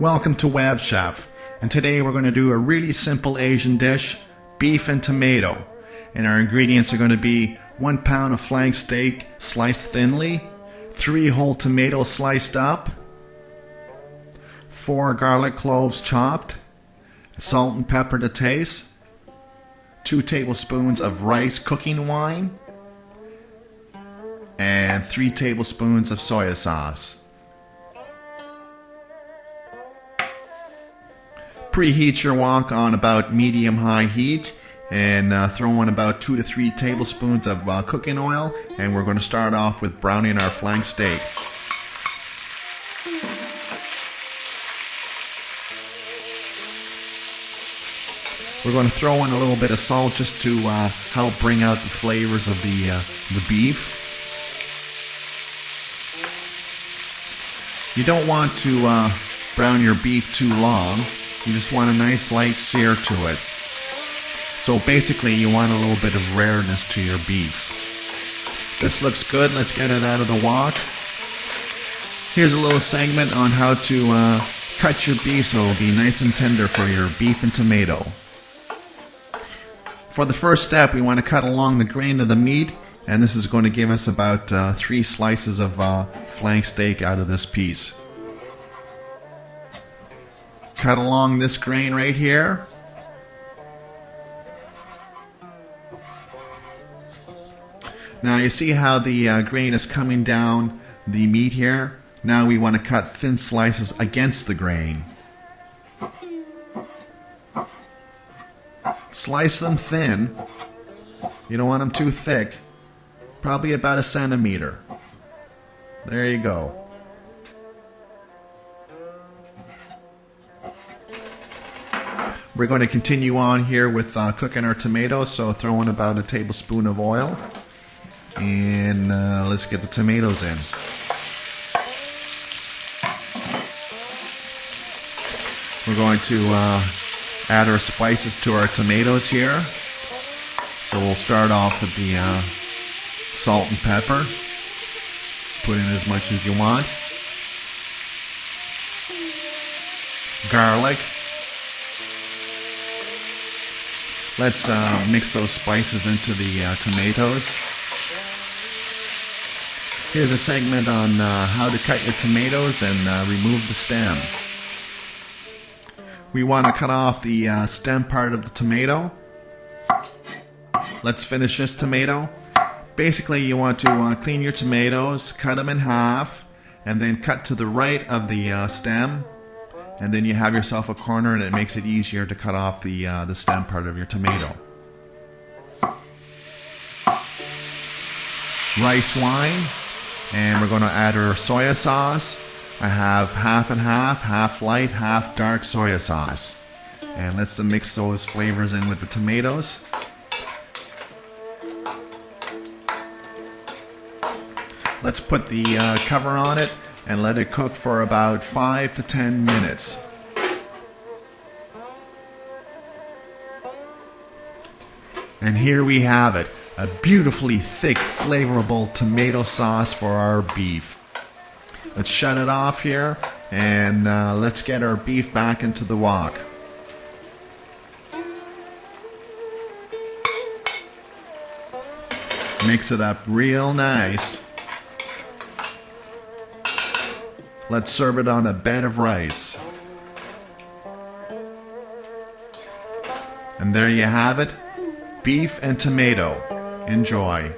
Welcome to Web Chef, and today we're going to do a really simple Asian dish, beef and tomato. And our ingredients are going to be 1 pound of flank steak sliced thinly, 3 whole tomatoes sliced up, 4 garlic cloves chopped, salt and pepper to taste, 2 tablespoons of rice cooking wine, and 3 tablespoons of soy sauce. Preheat your wok on about medium-high heat and throw in about 2 to 3 tablespoons of cooking oil, and we're going to start off with browning our flank steak. We're going to throw in a little bit of salt just to help bring out the flavors of the beef. You don't want to brown your beef too long. You just want a nice light sear to it. So basically you want a little bit of rareness to your beef. This looks good. Let's get it out of the wok. Here's a little segment on how to cut your beef so it'll be nice and tender for your beef and tomato. For the first step, we want to cut along the grain of the meat, and this is going to give us about 3 slices of flank steak out of this piece. Cut along this grain right here. Now you see how the grain is coming down the meat here? Now we want to cut thin slices against the grain. Slice them thin. You don't want them too thick. Probably about 1 centimeter. There you go. We're going to continue on here with cooking our tomatoes, so throw in about 1 tablespoon of oil, and let's get the tomatoes in. We're going to add our spices to our tomatoes here. So we'll start off with the salt and pepper. Put in as much as you want. Garlic. Let's mix those spices into the tomatoes. Here's a segment on how to cut your tomatoes and remove the stem. We want to cut off the stem part of the tomato. Let's finish this tomato. Basically, you want to clean your tomatoes, cut them in half, and then cut to the right of the stem. And then you have yourself a corner, and it makes it easier to cut off the stem part of your tomato. Rice wine, and we're going to add our soy sauce. I have half and half light, half dark soy sauce. And let's mix those flavors in with the tomatoes. Let's put the cover on it and let it cook for about 5 to 10 minutes. And here we have it, a beautifully thick, flavorful tomato sauce for our beef. Let's shut it off here, and let's get our beef back into the wok. Mix it up real nice. Let's serve it on a bed of rice. And there you have it, beef and tomato. Enjoy.